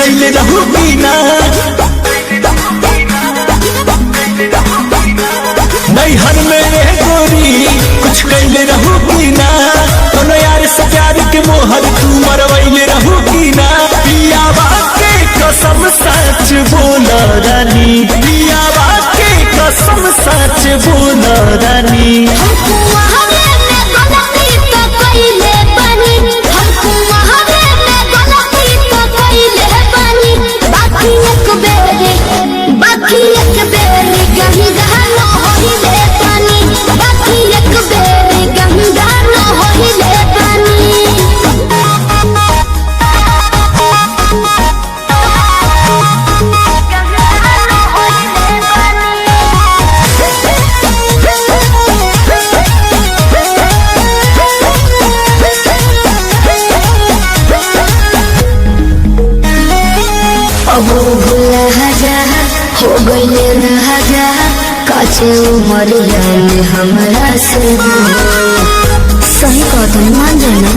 कैले रहू बिना नैहर में रे गोरी कुछ कैले रहू बिना कोनो यार से प्यार के मोहर तू मरवैले रहू बिना पियावा के कसम सच बोल रानी पियावा के कसम सच बोल रानी हो गईले राजा काचे उमरिया में हमरा से सही कदम मान जाना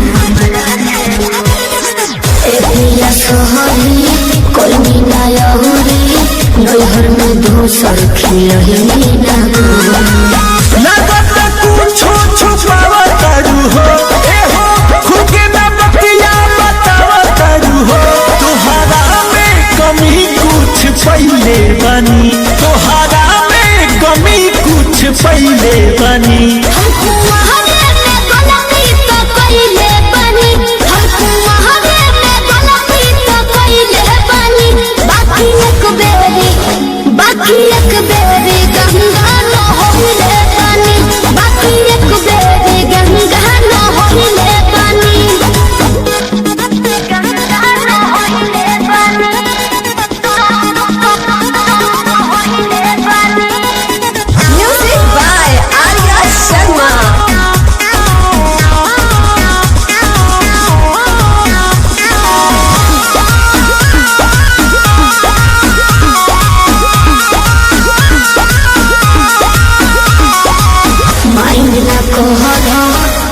एपिया सहरी कोई ना यहुरी नैहर में धूसर खिलही ना लगता कुछो छुपावा तारू हो ए हो खुद में बतिया बतावा तारू हो तोहरा में कमी कुछ पहले बनी तोहरा में कमी कुछ पहले बनी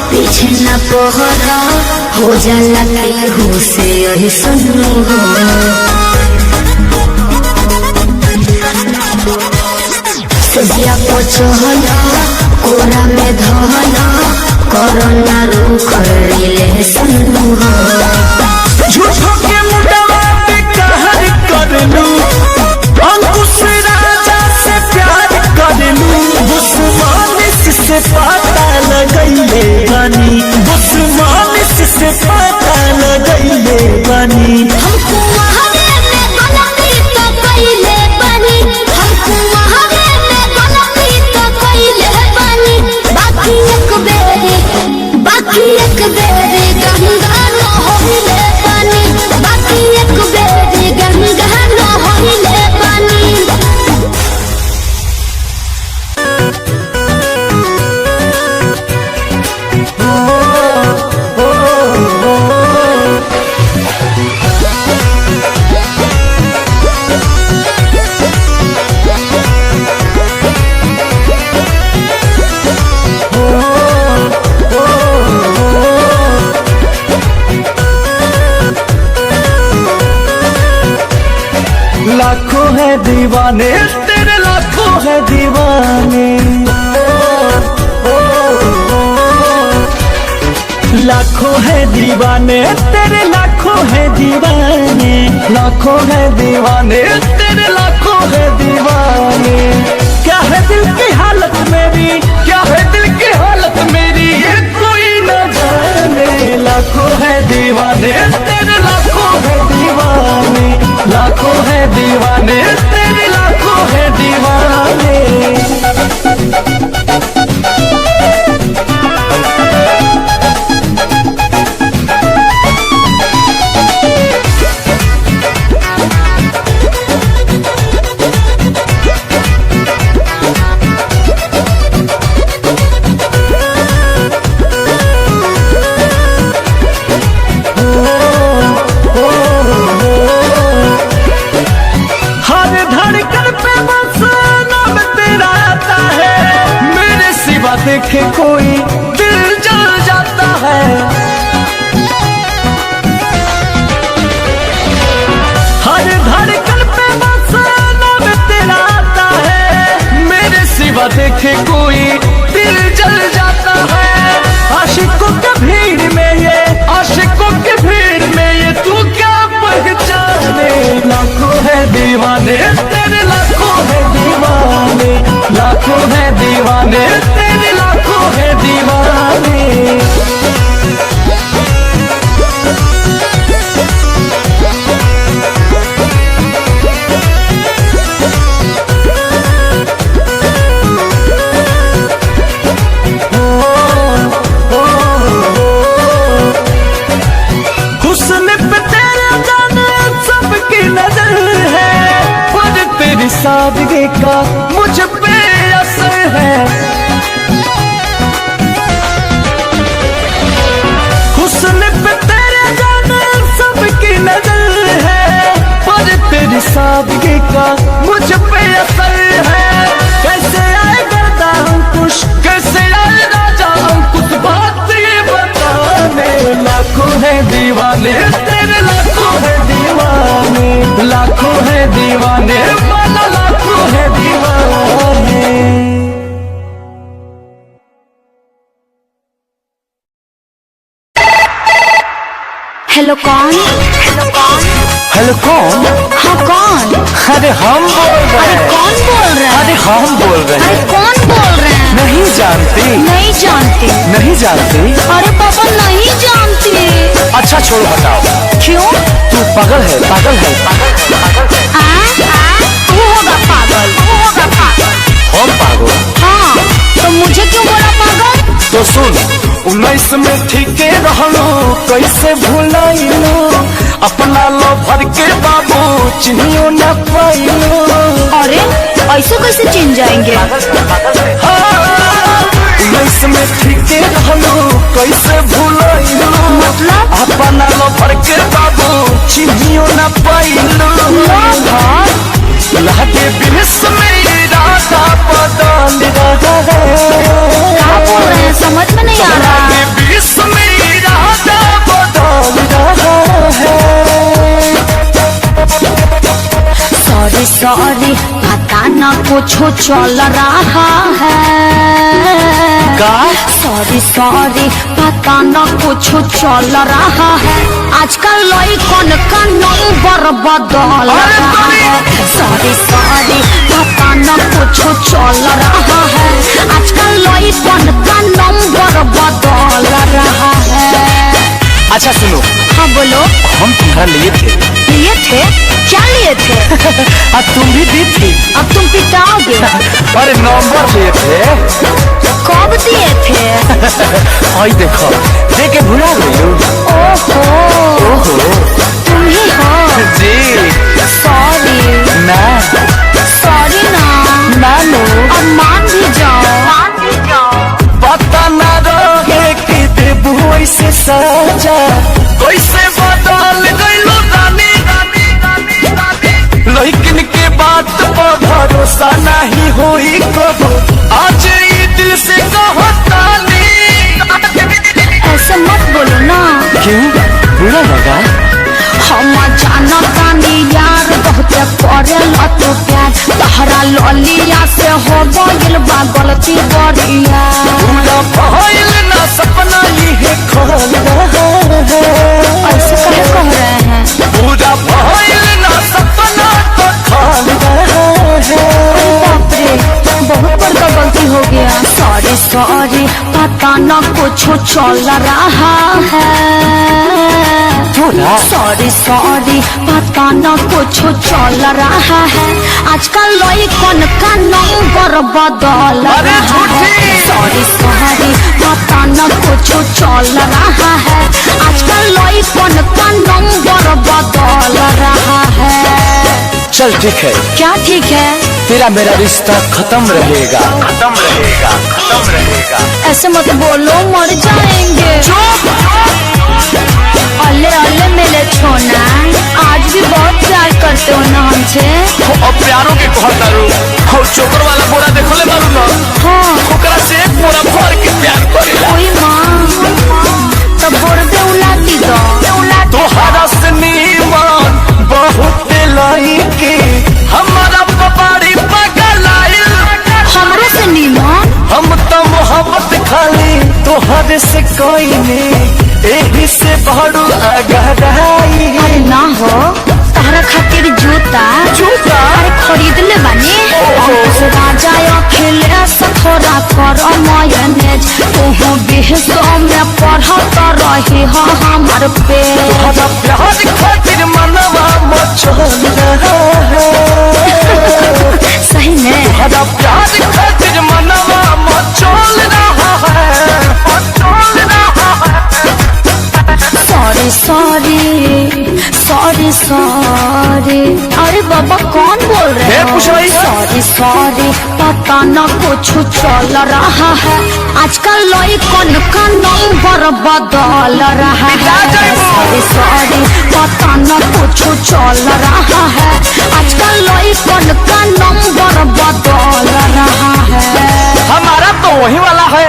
पीछे न पहरा हो जाला केहू से यही सुनो हो सजिया पचहला कोरा में धहला कोरोना रू कर ले सुनो हो झूठो के मुडवा पे कहर कर लू अंकुश राजा से प्यार कर लू दुश्मनिस से पता लगैले बनी दुश्मनिस से पता लगैले बनी लाखों है दीवाने तेरे लाखों है दीवाने लाखों है दीवाने तेरे लाखों है दीवाने लाखों है दीवाने तेरे लाखों है दीवाने क्या है दिल की हालत मेरी क्या है दिल की हालत मेरी ये कोई न जाने लाखों है दीवाने तेरे लाखों है दीवाने लाखों है दीवाने तेरे लाखों है दीवाने देखे कोई दिल जल जाता है देखे कोई दिल जल जाता है। आशिकों के भीड़ में ये, आशिकों के भीड़ में ये तू क्या पहचाने। लाखों है दीवाने तेरे, लाखों है दीवाने, लाखों है दीवाने तेरे, लाखों है दीवाने। सादगी का मुझ पे असर है, हुस्न पे तेरे जाने सबकी नजर है, पर तेरी सादगी का मुझ पे असर है। कैसे आए गर्दा अंकुश, कैसे आए राजा अंकुश, बात ये बताने। लाखों है दीवाने तेरे, लाखों है दीवाने, लाखों है दीवाने, लाखों है दीवाने। हेलो कौन? हेलो कौन? हेलो कौन? हाँ कौन? अरे हम बोल रहे हैं। अरे कौन बोल रहे हैं? अरे हम बोल रहे अरे हैं। कौन बोल रहे हैं? नहीं जानती? नहीं जानती। नहीं जानती? अरे पापा नहीं जानती। अच्छा छोड़ो हटाओ। क्यों? तू पागल है, पागल है, पागल है, पागल है। तू होगा पागल, तू होगा पागल। हम पागल? हाँ, तो मुझे क्यों बोला पागल? तो सुन, 19 में ठीके रहलो, कैसे भुलाइलो, अपना लो भर के बाबू चिन्हियो न पाइलो। अरे ऐसे कैसे चिन जाएंगे? 19 में ठीके रहलो, कैसे भुलाइलो, मतलब? अपना लो भर के बाबू चिन्हियो न पाइलो। लहके बिरस में इरादा बदल रहा है। क्या बोल रहे हैं, समझ में नहीं आ रहा। लहके बिरस में इरादा बदल रहा है। सॉरी सॉरी, पता न कुछ चल रहा है। सॉरी सॉरी, पता न कुछ चल रहा है। आजकल लड़कन का नंबर बदल रहा है। सॉरी सॉरी, पता न कुछ चल रहा है। आजकल लड़कन का नंबर बदल रहा है। अच्छा सुनो। हाँ बोलो। हम तुम्हारा लिए थे। लिए थे? क्या लिए थे? अब तुम भी दी थी। अब तुम पिटाओगे। अरे नंबर लिए थे। कब दिए थे? आई देखो, दे के भुला गई। ओहो, तुम ही हो? जी। सॉरी। ना सॉरी ना। नानो। अब मान भी जाओ, मान भी जाओ। पता न रहे कि देबू ऐसे सजा, कैसे बदल गइलो रानी। लेकिन के बात पर भरोसा नहीं होई कबो, आज ई दिल से कहतानी। ऐसे मत बोलो ना। क्यों, बुरा लगा? हम जानतानी यार बहुत करेला तो प्यार, तहरा ललिया से हो गइल बा गलती बड़िया। पूरा भइल ना सपना ये खोल रहा है। ऐसे कहे कह रहे हैं? पूरा भइल ना सपना तो खोल रहा है। बाप रे, बहुत बड़ा गलती हो गया। सॉरी सॉरी, पता न कुछ चल रहा है। सॉरी सॉरी, पता न कुछ चल रहा है। आजकल लड़कन का नंबर बदल रहा है। सॉरी सॉरी, पता न कुछ चल रहा है। आजकल लड़कन का नंबर बदल रहा है। चल ठीक है। क्या ठीक है? तेरा मेरा रिश्ता खत्म रहेगा, खत्म रहेगा, खत्म रहेगा। ऐसे मत बोलो, मर जाएंगे। अल्ले अल्ले मेरे छोना, आज भी बहुत प्यार करते हो ना हमसे। अब प्यारों के कहता रू, और चोकर वाला बोरा देखो ले मारू ना। हाँ, ओकरा से एक बोरा भर के प्यार करेला। कोई माँ तब बोरबे उलाती दो। तोहरा से नीमन बहुत लाई के, हमारा पपाड़ी पगल आइल। हमरे से प्यार से कोई नहीं एही से बड़ू अगराई। अरे ना हो तारा खातिर जूता अरे खरीद ले बानी। अंकुश राजा अखिलेश थोड़ा कर मैनेज तू बिहसो में पढ़त रही हो हमार पे। तोहरा प्यार खातिर मनवा मचल रहा है। सही में तोहरा प्यार खातिर मनवा मचल रहा है, मचल रहा है। Sorry sorry sorry sorry. अरे बाबा कौन बोल रहे हो? सॉरी सॉरी पता न कुछ चल रहा है आजकल लड़कन का नंबर बदल रहा है। सॉरी सॉरी पता न कुछ चल रहा है आजकल लड़कन का नंबर बदल रहा है। हमारा तो वही वाला है।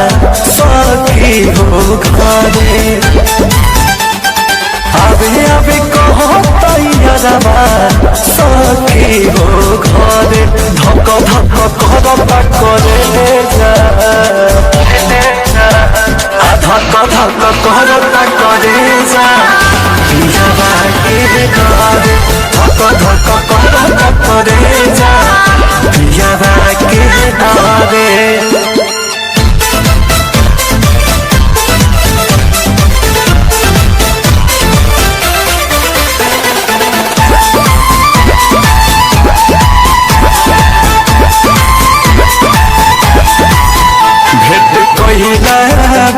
सखी हो घरे आवे कहो तैयारबा सखी हो घरे धक धक करता करे जा धक धक करता करे जा पियावा के घरे धक धक करता करे जा पियावा के घरे।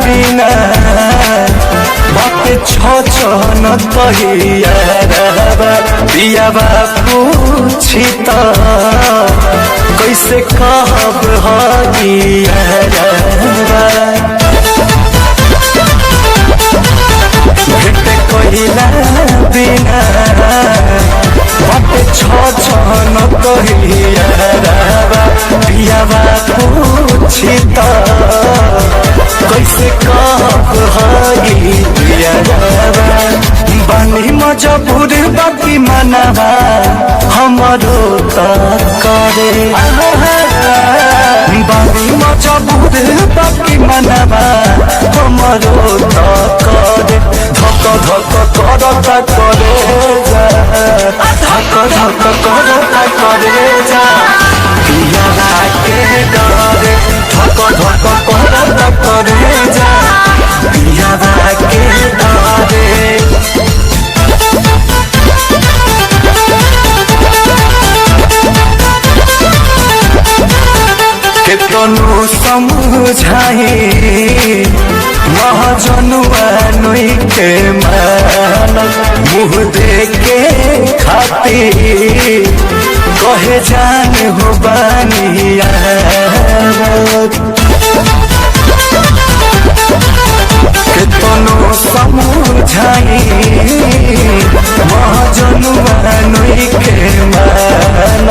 बिना बात छन कहिया पियाबा पूछी त कैसे कहब हगिया भेट कहिला बिना बात छन कहिया पियाबा पूछी त कैसे कहब बानी मजबूर बाकी मनवा हमरो त करे बानी मजबूर बाकी मनवा हमरो त करे धक धक करता करे जा धक धक करता करे जा पियावा के डरे धक धक करता करे जा पियावा के डरे। केतनो समझाई महाजनुआ नई के मान मुँह देके खातिर कहे जान हो बानिया केतनो समझाई महाजनुआ नई के मान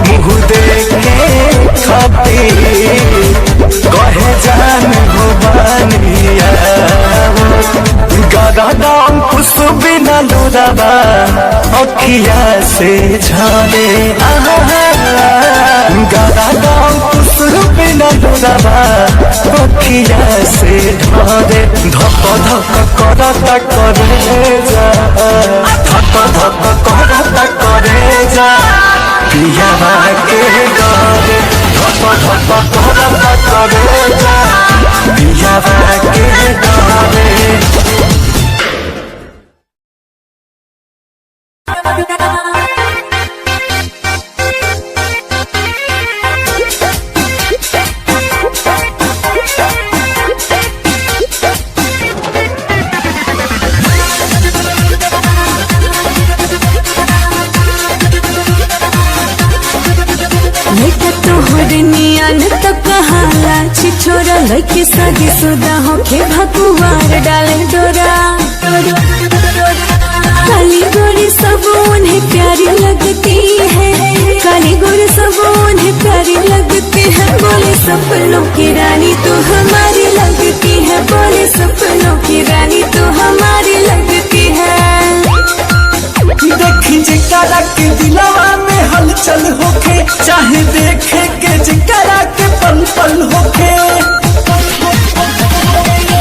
मुँह देके खातिर कहे जान हो बानिया गादा खुश बिना लुराबा अखिया से झाले गादा खुश बिना लुराबा अखिया से ढारे धक धक करता करे जा धक धक करता करे जा पियावा के डरे धक धक करता करे जा पियावा के डरे। छोरा लड़की शादी शुदा होके भगवान डाले डोरा काली सपनों की रानी तू हमारी लगती है, बोले सपनों की रानी तू हमारी लगती है। देखी जिकरा के दिलवा में हलचल होके, चाहे देखे के जिकरा के पल पल होके।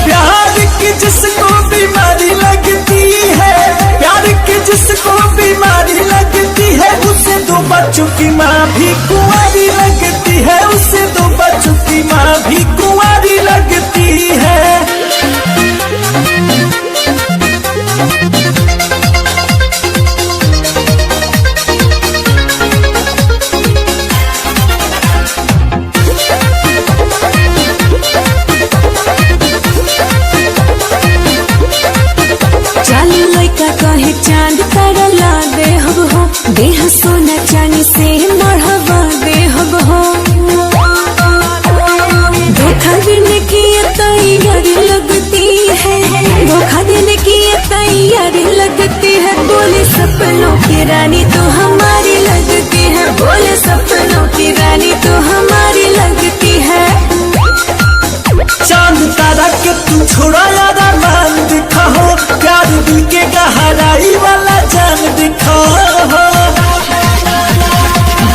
प्यार की जिसको बीमारी लगती है, प्यार की जिसको बीमारी लगती है, उसे दो बच्चों की माँ भी कुंवारी लगती है, उसे दो बच्चों की माँ भी कुंवारी लगती है। कहे चांद तारा ला दे हब हो, देह सोना चांदी से मढ़वा दे हब हो। धोखा देने की तैयारी लगती है, धोखा देने की तैयारी लगती है, बोले सपनों की रानी तो हमारी लगती है, बोले सपनों की रानी तो हमारी लगती है। चांद तारा के तू छोड़ा यारा मान दिखा हो, प्यार दिल के गहराई वाला जान दिखा हो।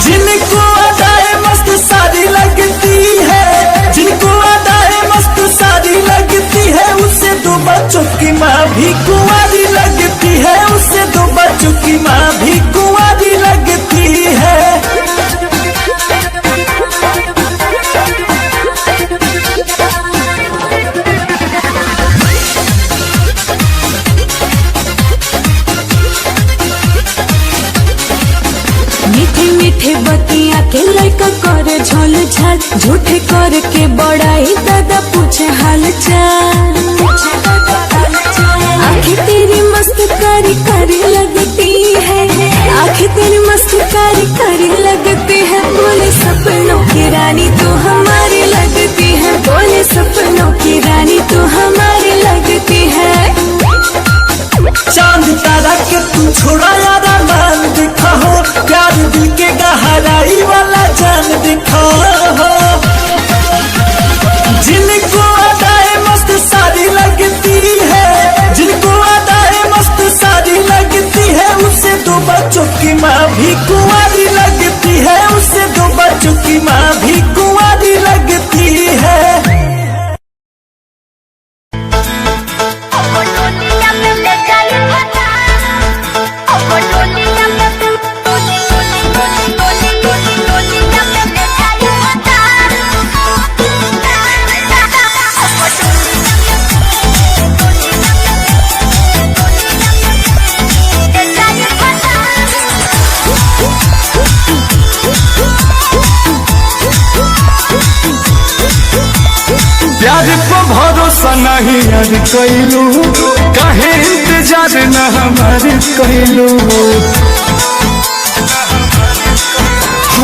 जिनको अदाएं मस्त सारी लगती है, जिनको अदाएं मस्त सारी लगती है, उसे दो बच्चों की माँ भी कुंवारी लगती है, उसे दो बच्चों की माँ भी कुंवारी लगती है। मीठे मीठे बतिया के लड़का कर झोल झाल, झूठे कर के बड़ाई दादा पूछे हाल चाल। आँखें तेरी मस्त कारी कारी लगती है, आँखें तेरी मस्त कारी कारी लगती है, बोले सपनों की रानी तू हमारी लगती है, बोले सपनों की रानी तू हमारी लगती है। चांद तारा के तू छोड़ा यारा मान दिखा हो, प्यार दिल के गहराई वाला जान दिखा हो। जिनको अदाएं मस्त सारी लगती है, जिनको अदाएं मस्त सारी लगती है, उसे दो बच्चों की माँ भी कुंवारी लगती है, उसे दो बच्चों की माँ भी कुंवारी लगती है। प्यार को भरोसा नहीं यार कैलू, काहे इंतजार न हमार कैलू।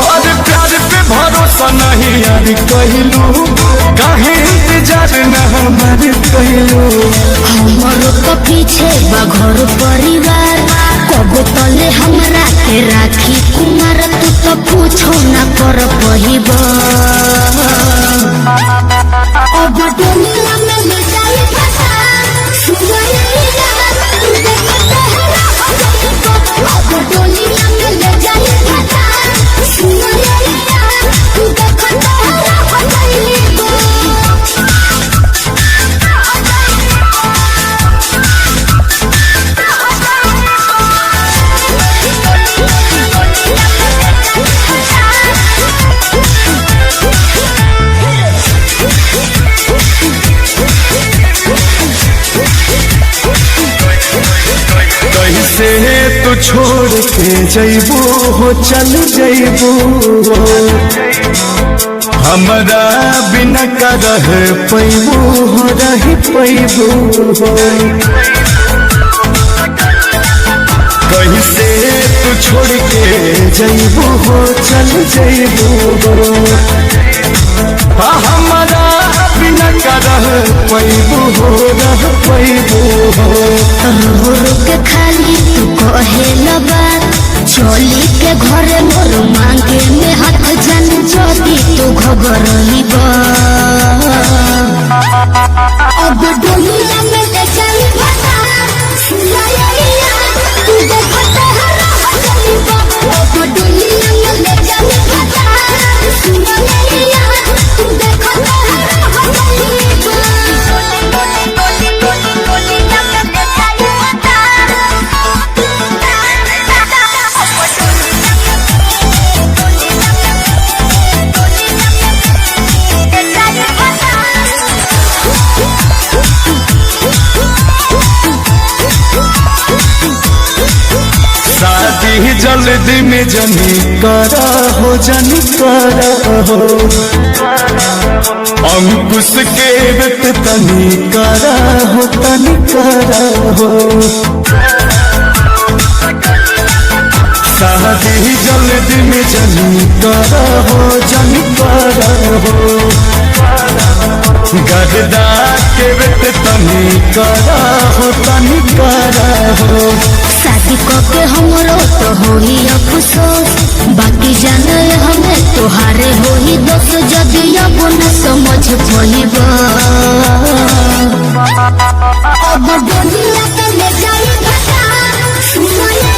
और प्यार पे भरोसा नहीं यार कैलू, काहे इंतजार न हमार कैलू। हमारो तो पीछे बघर परिवार, कबो तले हमरा के राखी कुमार, तू तो पूछो न कर पहिबा। अब दुनिया में ले जाए फसा, सुगरिया तू देखते है, अब दुनिया में ले जाए फसा, सुगरिया तू देखते कैसे तू छोड़ के जैबू हो, चल जैबू हमरा बिना का रह पैबू हो, रह पैबू हो। कैसे तू छोड़ के जैबू हो, चल जैबू हमरा बिना का रह पैबू हो, रह पैबू हो। रो रो के खाली तू कहे बात, चोली के घरे मोर मांगे में हाथ जन जोती तू घबरली बा अब दुनिया में ले चली बता सुनाया तू देखते हरा चली बा अब दुनिया में ले चली बता सुनाया तू देखते हरा चली बा शादी जल्दी में जनी करा हो जनी करा हो अंकुश के व्यक्त तनी करा हो तनी करा हो शादी जल्दी में जनी करा हो जनी करा हो गरदा के व्यक्त तनी करा हो तनी करा हो शादी के हमरो तो होई अफसोस बाकी जाने हमें तोहारे होई दोस्त जदि अब न समझ पाइबा अब दुनिया के ले जाई घटा सुनाया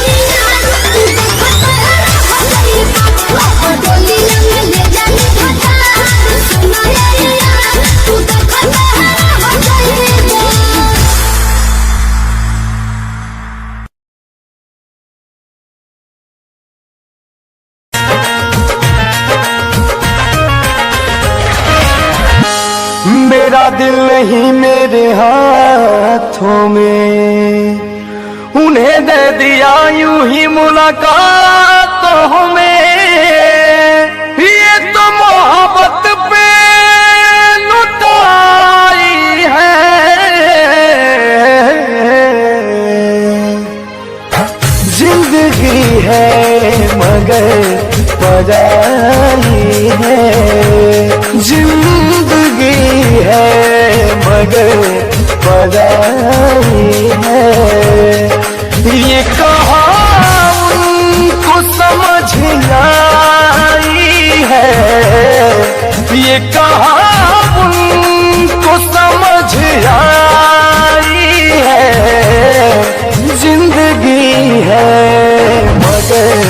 तू देखते हरा हो जाइबा अब दुनिया में ले जाई घटा सुनाया तू देखते हरा हो जाइबा। मेरा दिल नहीं मेरे हाथों में उन्हें दे दिया यूं ही मुलाकातों में ये तो मोहब्बत पे लुटाई है जिंदगी है मगर पराई है जिंदगी है मगर पराई है ये कहाँ उनको समझ आई है ये कहाँ उनको समझ आई है जिंदगी है मगर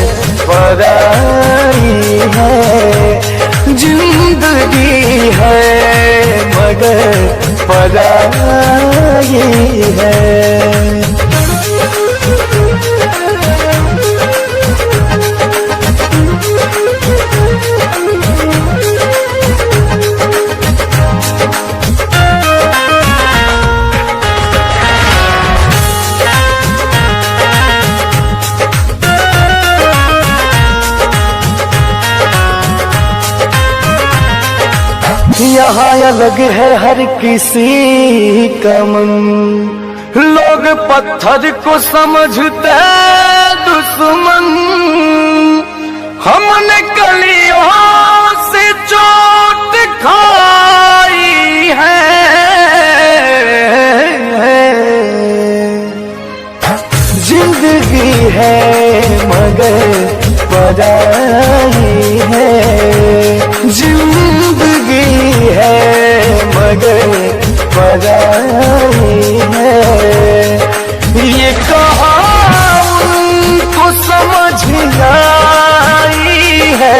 पराई है जिंदगी है मगर पराई है। यहाँ अलग है हर किसी का मन लोग पत्थर को समझते दुश्मन हमने कलियों से चोट खाई है जिंदगी है मगर पराई है जिंदगी है मगर पराई है ये कहाँ उनको समझ आई है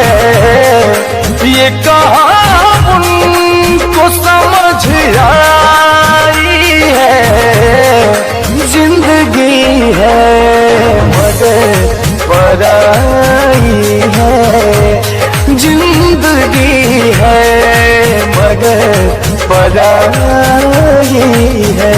ये कहाँ उनको समझ आई है जिंदगी है मगर पराई है जिंदगी है मगर पराई है।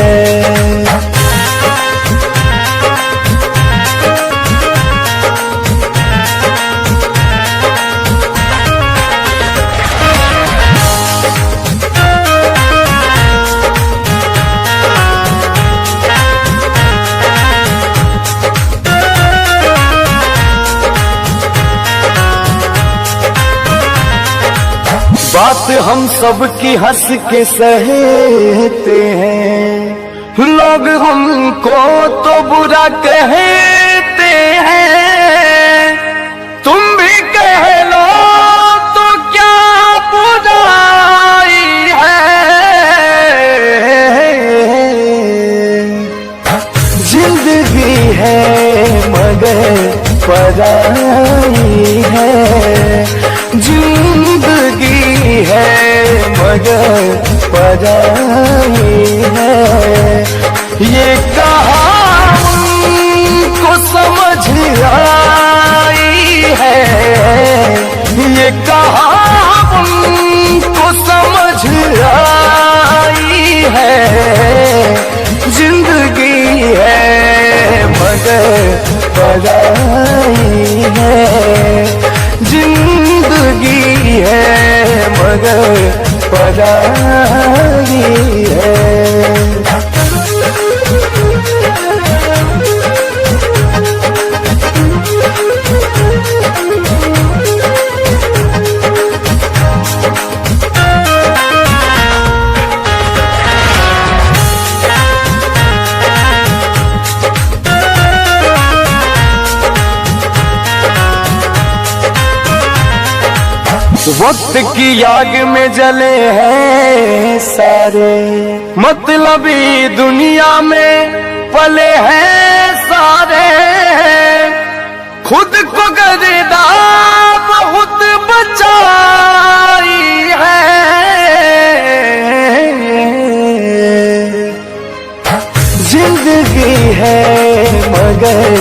बात हम सब की हंस के सहते हैं लोग हमको तो बुरा कहते हैं है मगर पराई है, जिंदगी है मगर पराई है। ये कहां उनको समझ आई है, ये कहां उनको समझ आई है, जिंदगी है मगर पराई है, जिंदगी है मगर पराई है। वक्त की आग में जले हैं सारे, मतलबी दुनिया में पले हैं सारे, खुद को गर्दा बहुत बचाई है, जिंदगी है मगर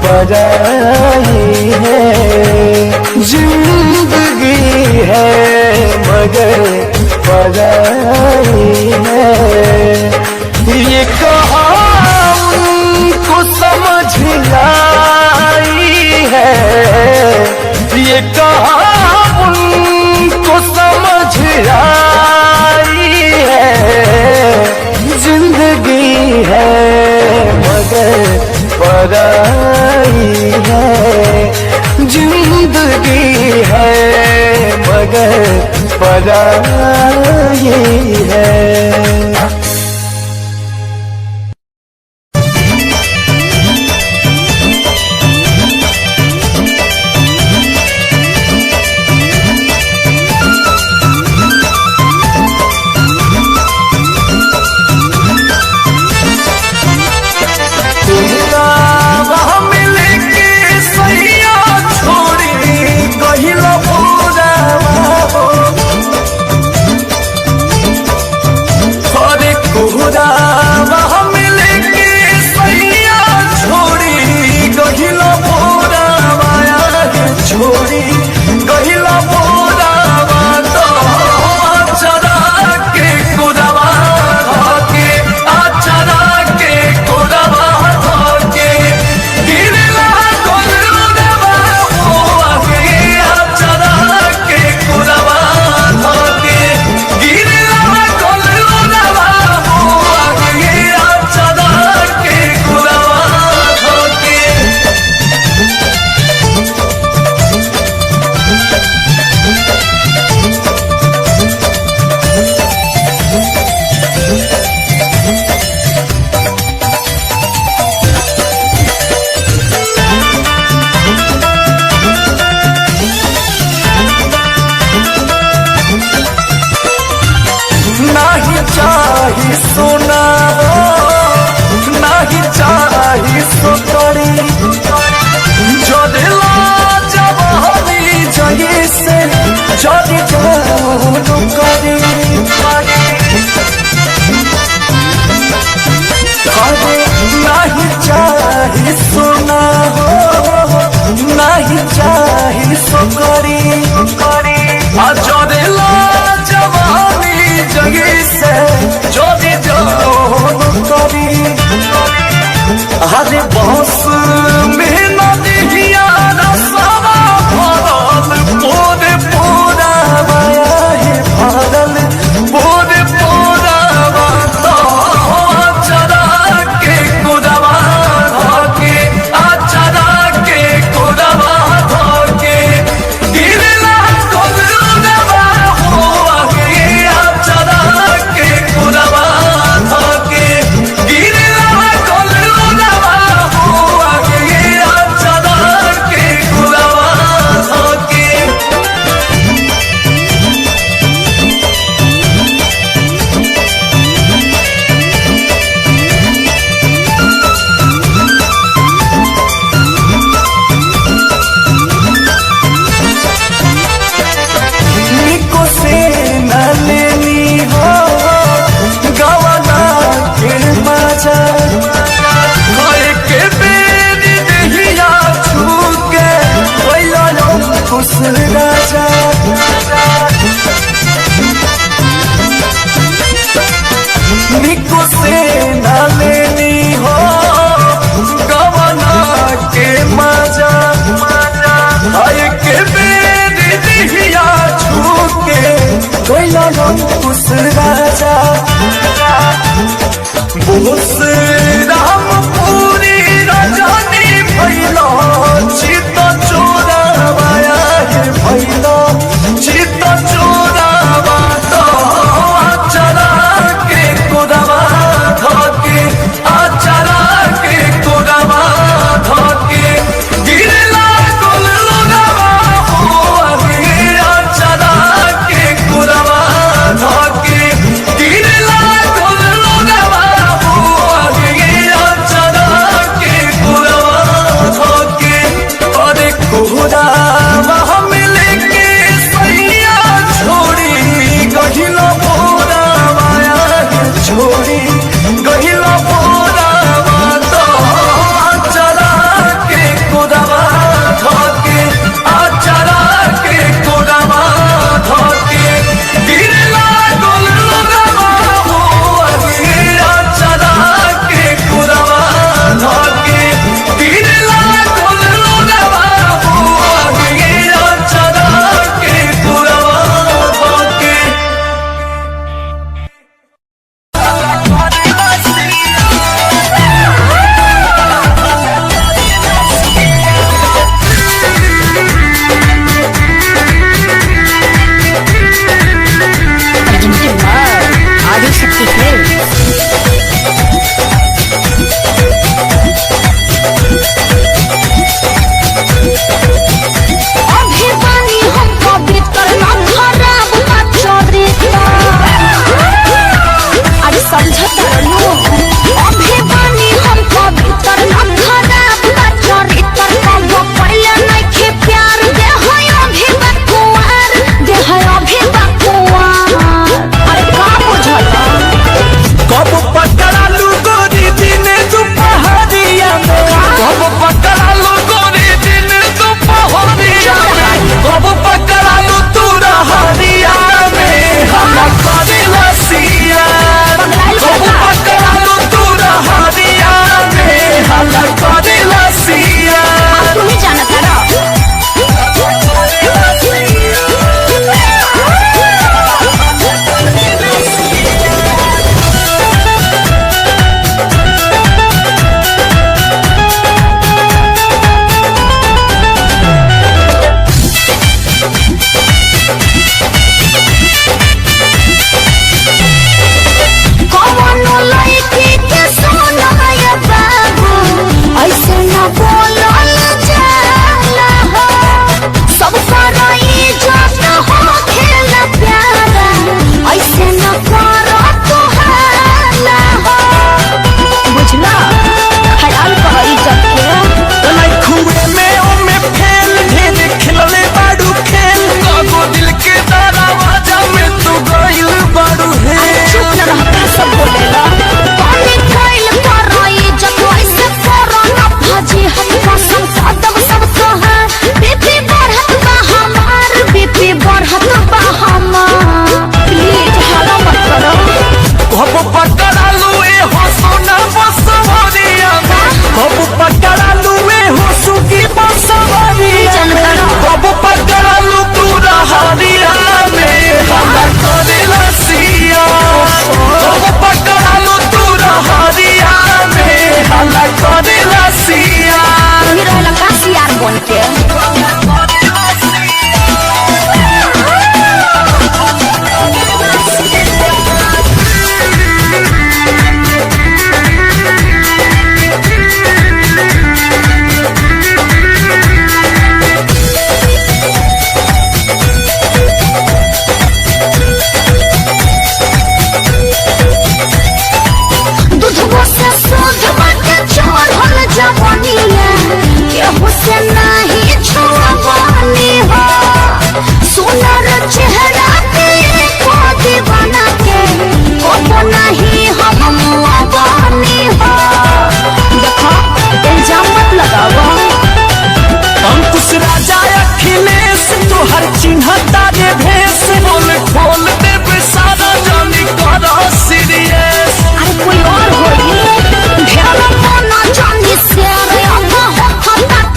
पराई है, जिंदगी है मगर पराई है। ये कहां उनको समझ आई है, ये कहां उनको समझ आई है, जिंदगी है मगर पराई है, जिंदगी है मगर पराई है। हरे बॉस में नदिया रसवा भरल पोरे पोरा माया है भरल पोरे पोरा तो चरा के कुदवा धके चरा के कुदवा धके गिरला कुदवा हो आगे चरा के कुदवा धके गिरला कुदवा हो आगे चरा बन के। चेहरा पे दीवाना के नहीं हम बानी हो। देखो इल्जाम मत लगाओ। अंकुश राजा अखिलेश तोहर चिन्हता रे भेष बोल खोल देवे सारा जानी करो सीरियस। अरे कोई और होई ढेर ना जानी से रे हटा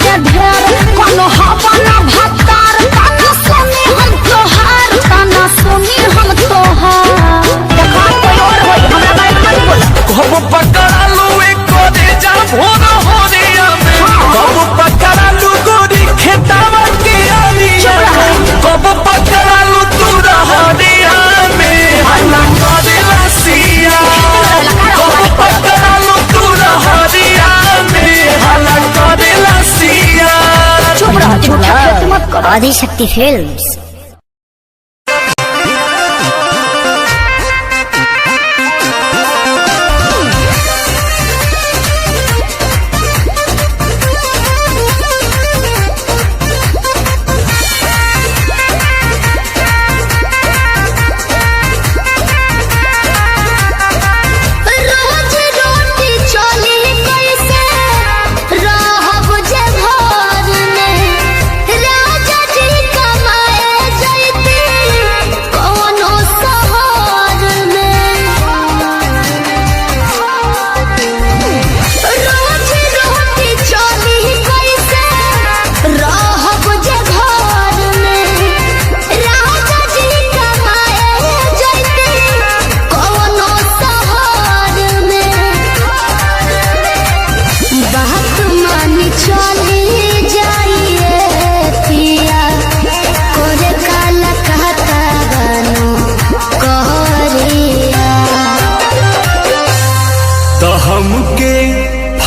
के ढेर कोनो हवा ना भतार ताना सुनी हम तोहार ताना सुनी हम तोहार। देखो कोई और होई हमरा बारे में मत बोल। कब पकड़ा लू एक दे जा भोर हो रे में कब पकड़ा लू गोरी खेतावा के आली कब पकड़ा लू तू रहरिया में हल्ला करे रसिया कब पकड़ा लू तू रहरिया में हल्ला करे रसिया। चुप रह मत कर। आदिशक्ति फिल्म्स।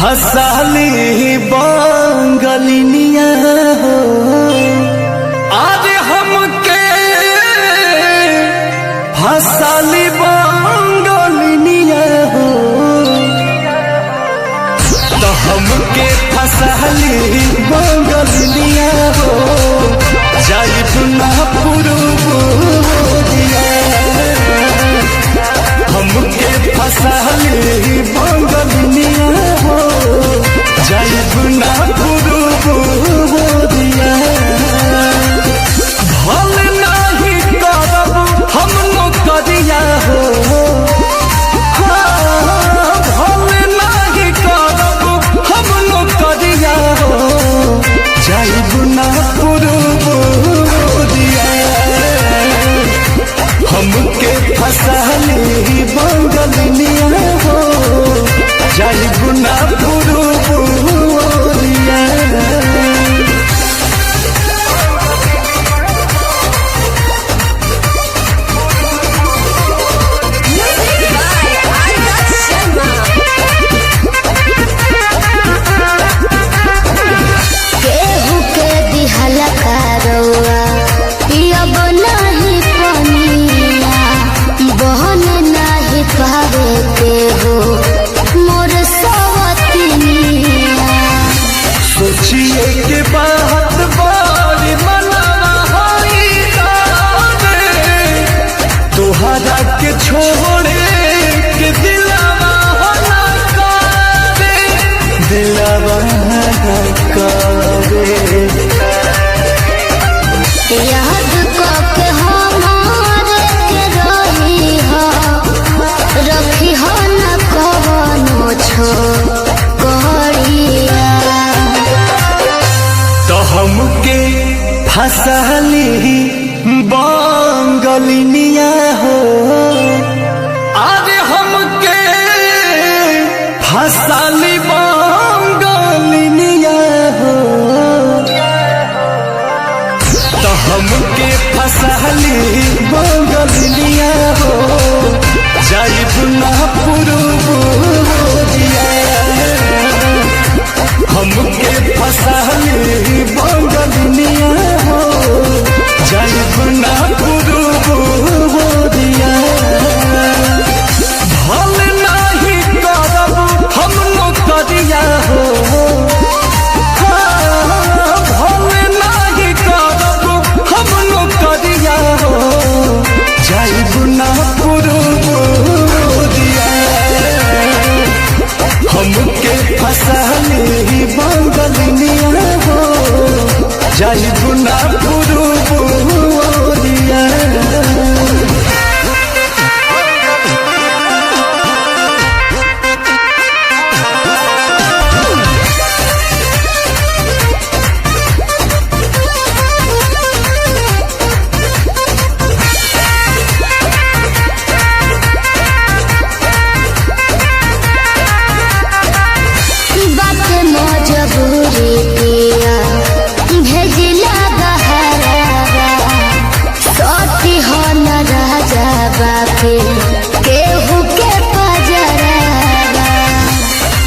हसाली बांगलिनिया हो आज हमके हसाली बांगलिनिया हो तो हमके हसाली बांगलिनिया हो जाइब ना पुरुबोदिया हमके हसाली बांगलिनिया हो जाइब ना पुरुबोदिया भल नहीं करब हम नौकरिया हो भल नहीं करब हम नौकरिया हो जाइब ना पुरुबोदिया हमके फसाली बंगलिनिया हो जाइब ना पुरुबोदिया। केहू के दिहल करौआ पियब नहीं पनिया बहन नहीं पावे केहू मोर सवतिनिया। सोचिए के बात बारी मनवा होई तारे तोहरा के छोड़े के दिलवा होला करे दिलवा करे याद के हमारे के रही हो रखी हो न कवनो छोकरिया। तो हमके फसाली बंगलिनिया हो आज हमके फसाली बंगलिनिया हो फसली बंगलिया हो जाइब ना पुरुबुरिया हमके फसली बंगलिया हो जाइब ना पुरुबुरिया भल नहीं करब हम नौकरिया हो हमके फसली बंगलिया हो जाइब ना पुरुबुरिया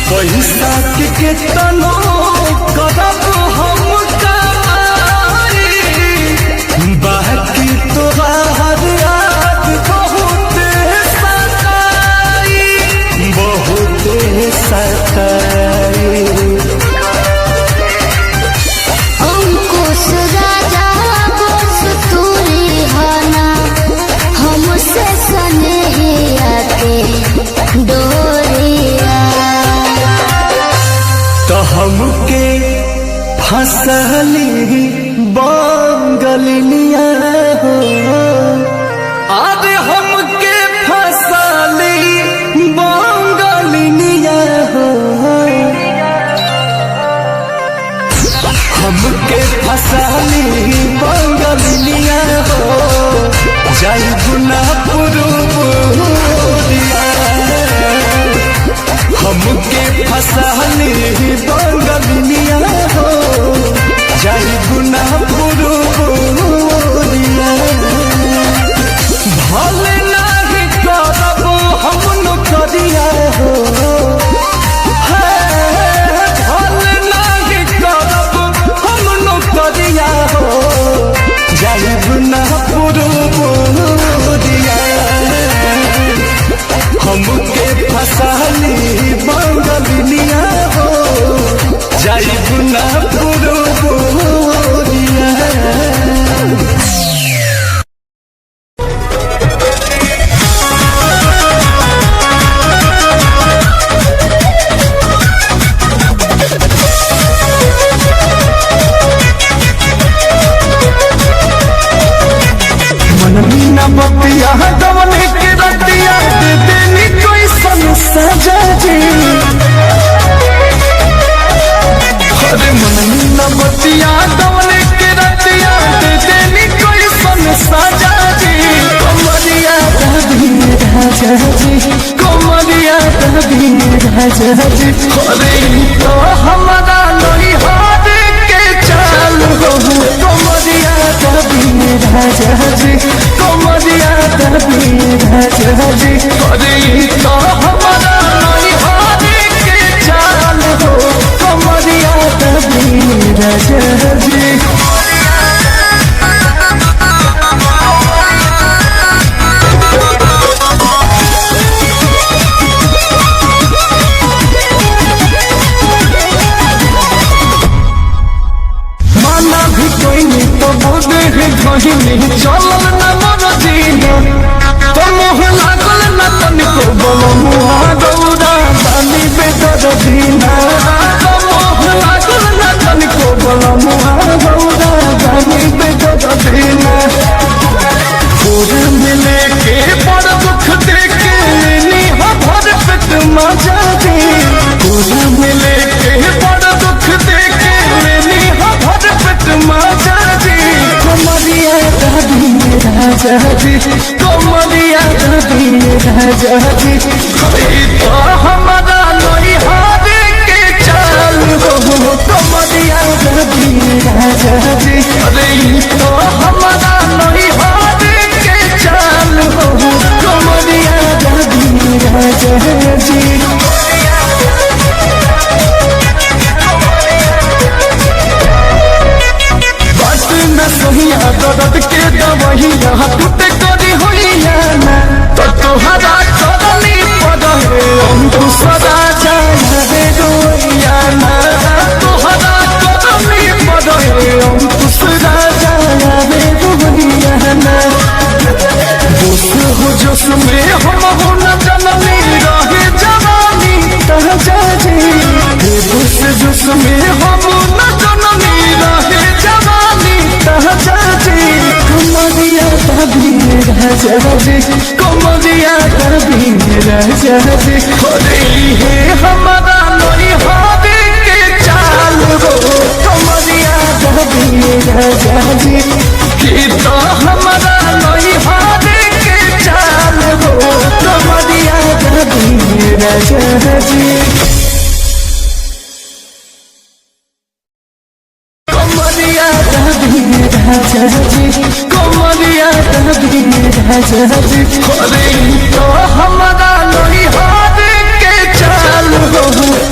पैसा के तनो करब हम कमाई बाकी तोहार याद बहुत सताई अंकुश राजा बस तूरी हना हमसे सनेहिया के डोरिया तो हमके फसली बंगलिया हो अरे हमके फसली बंगलिया हो हमके फसली बंगलिया हो जाइब ना पुरुबुरिया हमके फसली बंगलिया हो जाइब ना पुरुबुरिया भल नहीं करब हम नौकरिया हो भल नहीं करब हम नौकरिया हो जाइब ना पुरुबुरिया हमके फसली बंगलिया हो जाइब ना पुरुबुरिया मनमीना बतिया गवने के रतिया दे देनी कोई सन सजा जी अरे मनमीना बतिया गवने के रतिया दे देनी कोई सन सजा जी कमरिया दबी राजा जी कमरिया दबी राजा जी अरे तो हमारा नहीं हार के चाल हो कमरिया दबी राजा जी कमरिया दबी राजा जी अरे तो हमारा नहीं हार के चाल हो कमरिया दबी राजा जी माना भी कोई नहीं तो बोले है कहीं नहीं चलल न मोर जीना तो मोह लागल न तनिको बोलो मुहा गौरा बानी बेदर दीना तो मोह लागल न तनिको बोलो मुहा गौरा बानी बेदर दीना पूरे मिले के बड़ दुख देखे नी हो भर पेट मजा दी पूरे मिले के बड़ दुख देखे नी हो भर पेट मजा दी कमरिया दबी राजा जी कमरिया दबी राजा जी तो हमारा नहीं हार के चाल हो कमरिया दबी राजा जी अरे तो हमारा नहीं दर्द के दवैया टूटे करी होइया ना तो तोहरा करनी पड़े अंकुश राजा रे रोइया ना तोहरा करनी पड़े अंकुश राजा रे रोइया ना जोश हो जोश में हम हो न जननी रहे जवानी ताजा जी जोश जोश में हम न जननी रहे जवानी ताजा जी कमरिया तभी राजा जी कमरिया तभी राजा जी अरे हे हमारा नई हावे के चाल हो कमरिया तभी राजा जी कि तो हमारा नई हावे के चाल हो कमरिया तभी राजा जी कमरिया तभी राजा जी कमरिया तभी राजा जी अरे तो हमारा नई हावे के चाल हो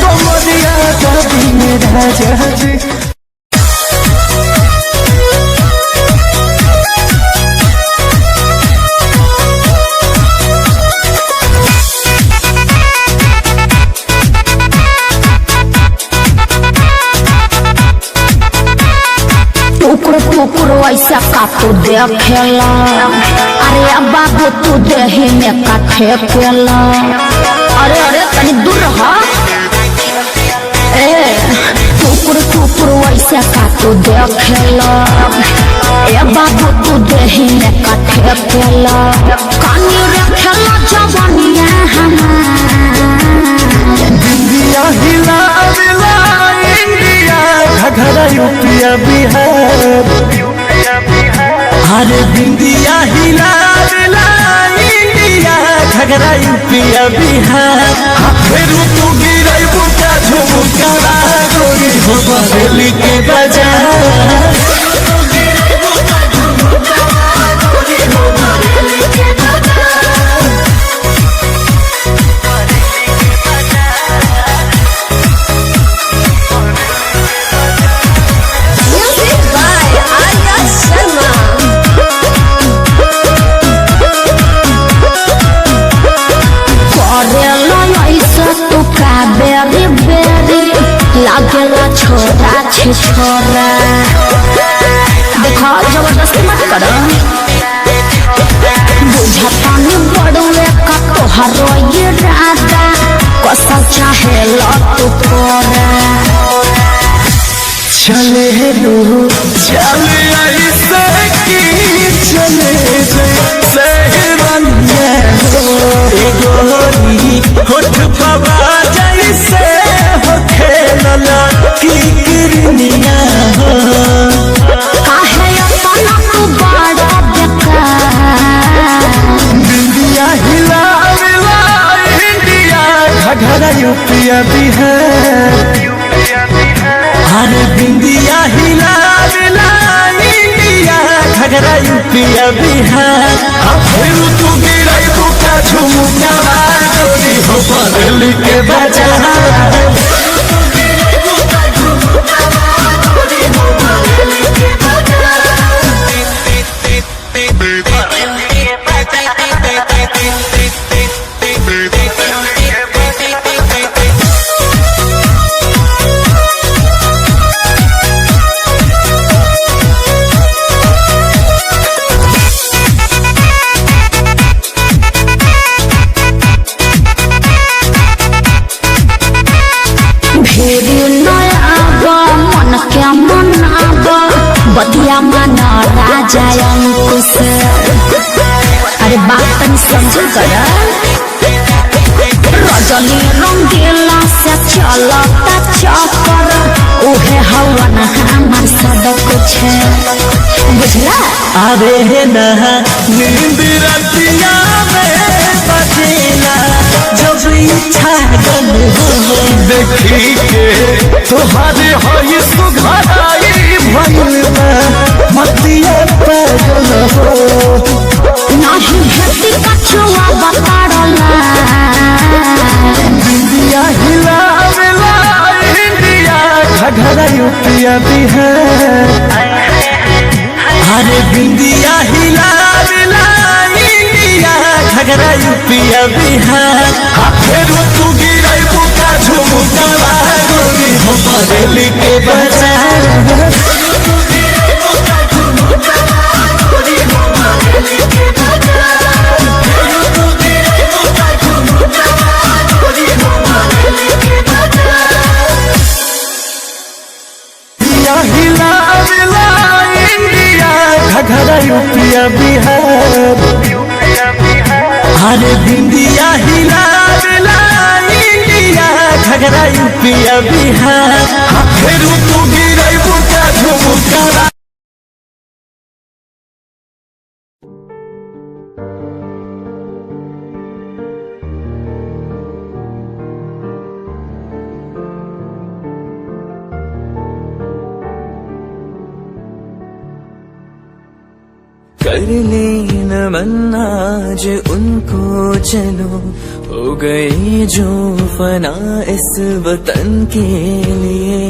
कमरिया तभी राजा जी टुकड़ो ऐसा का तू देखेला अरे बाबू तू देही में का फेंकेला अरे अरे तनी दूर रह टुकड़ो ऐसा का तू देखेला ए बाबू तू देही में का फेंकेला कानी रखेला जवानिया हमार इंडिया हिला हिला इंडिया घघरा यूपिया बिहार अरे बिंदिया हिला हिला इंडिया घघरा यूपिया बिहार फिर तू गिरई बुका झुमका गोरी हो बरेली के बाजार बेरी बेरी लागेला छोरा छे छोरा देखा जबरदस्ती मत करो बुझता नहीं बड़ुए का तोहरो ये राधा कसम चाहे लो तू तोरा चले लो चले ऐसे की चले सहरनिया गोरी होठ पवा जैसे हो खेलला की किरनिया काहे अपना तू बड़ा बेकार इंडिया हिला हिला इंडिया घघरा यूपिया बिहार अरे बिंदिया हिला हिला इंडिया घघरा यूपिया बिहार फिर तू गिरई बुका झुमका गोरी हो बरेली के बाजार बतिया माना राजा अंकुश अरे बात तनी समझ कर रजनी रंगीला से चलता चक्कर उहे हवन हमार सब कुछ बुझला अरे नहा नींद रतिया में बजेला जब इच्छा गल हो देखी के तोहरे होई सुघराई भइल मतिया पागल हो नहीं भेटी कछुआ बताड़ला इंडिया हिला हिला इंडिया घघरा यूपिया बिहार अरे बिंदिया हिला मिला इंडिया घगरा यूपिया बिहार फिर तू गिरे बुका झुमका गोरी हो बरेली के बाजार हिला मिला इंडिया घगरा यूपिया बिहार अरे बिंदिया हिला मिला इंडिया घगरा यूपिया बिहार फिर तू गिरे बुका झुमका कर ले नमन आज उनको चलो हो गए जो फना इस वतन के लिए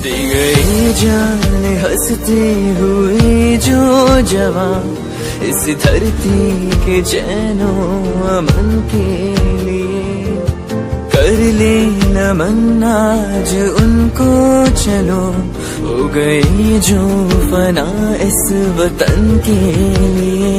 दे गए जान हंसते हुए जो जवान इस धरती के चैनो अमन के लिए कर ले नमन आज उनको चलो हो गई जो फना इस वतन के लिए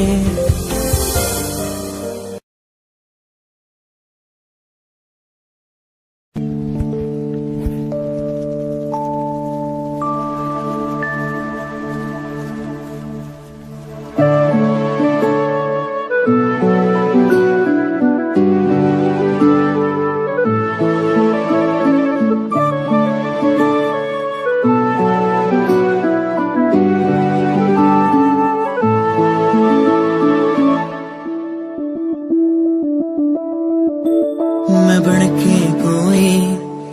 मैं बन के कोई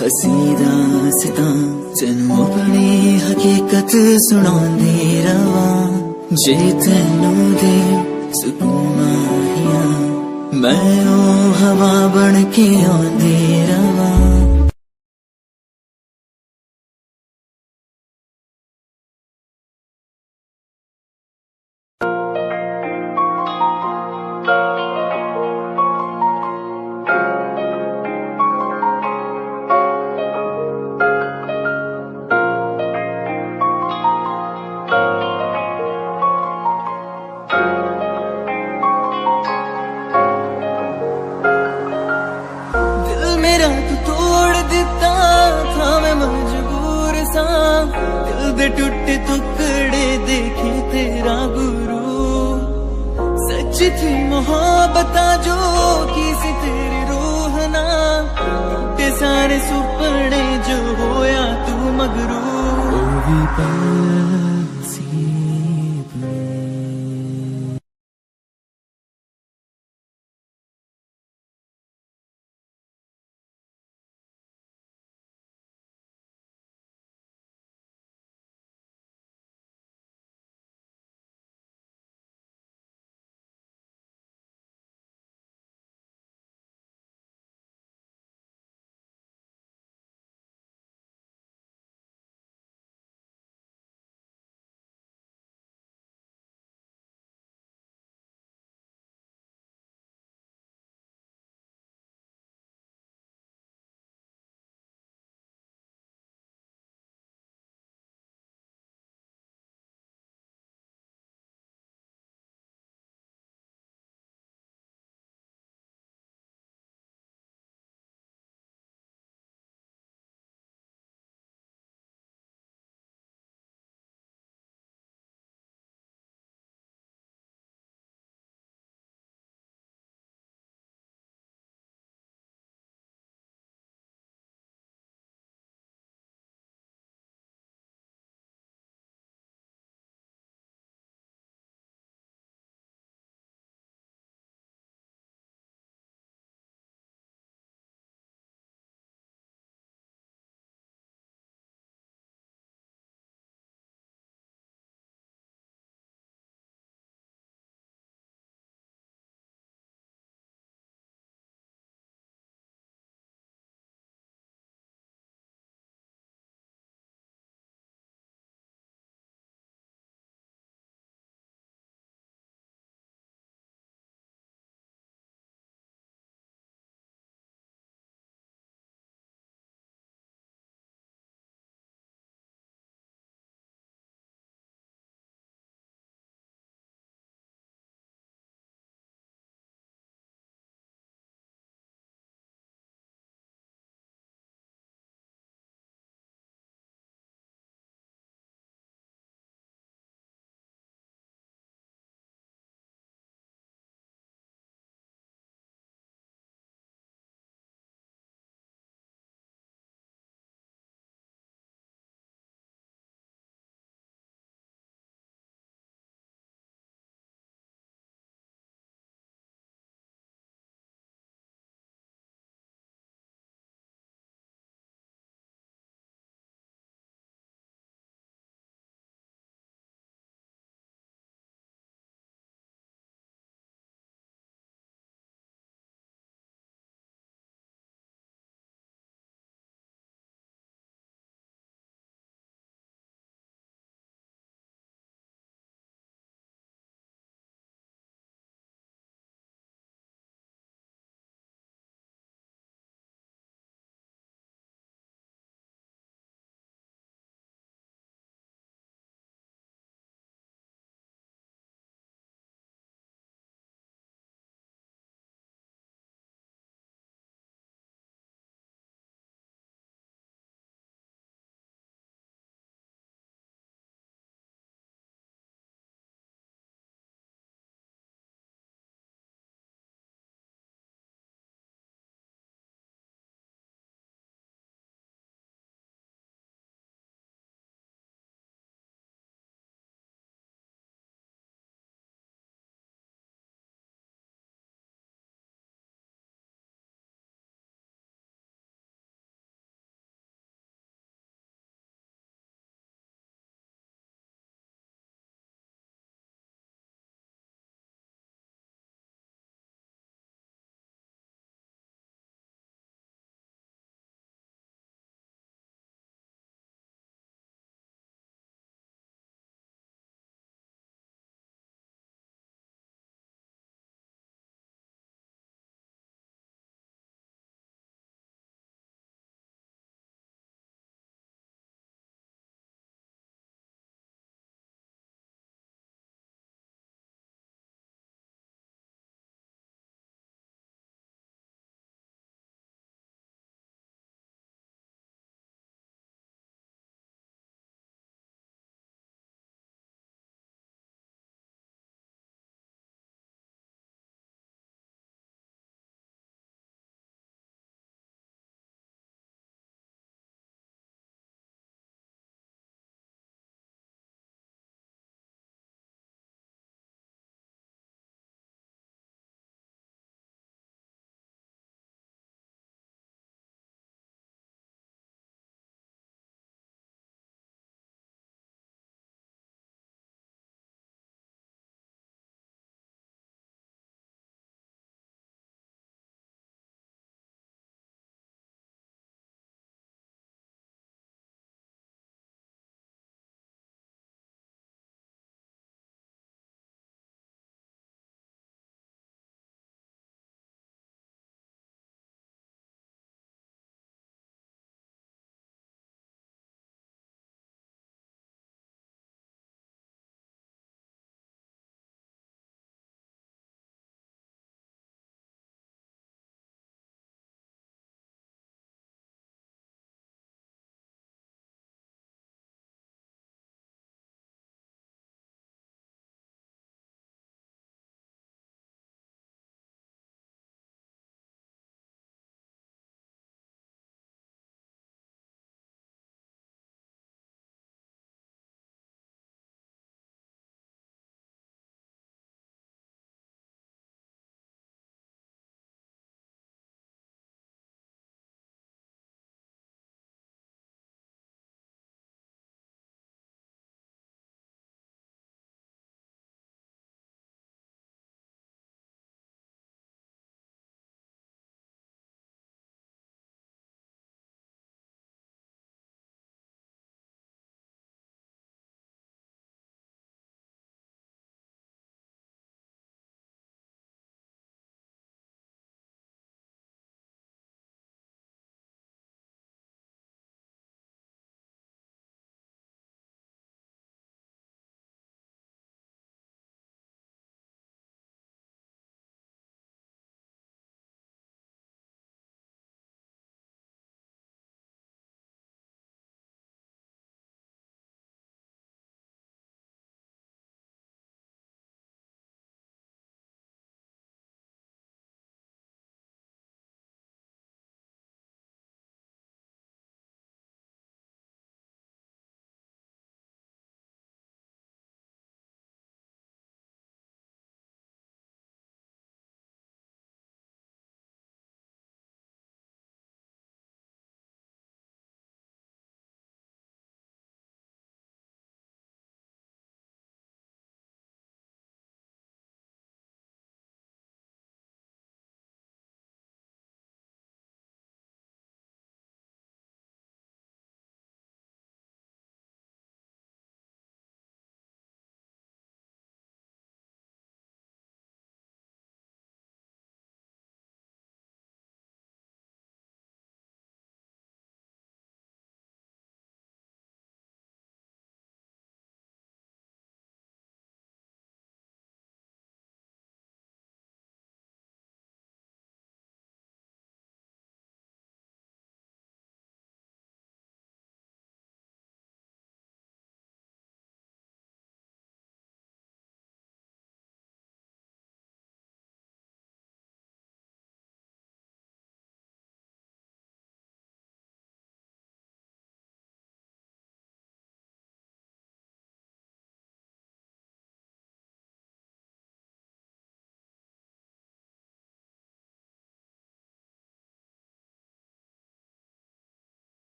हसी दास्तां तेनू अपनी हकीकत सुनांदी रवा जे तेनू दे सुकून माहिया मैं ओ हवा बन के आंदी रवा दिल टूटे टुकड़े देखे तेरा गुरु सच थी मोहब्बत जो की सी तेरी रूह ना टूटे सारे सुपने जो होया तू मगरू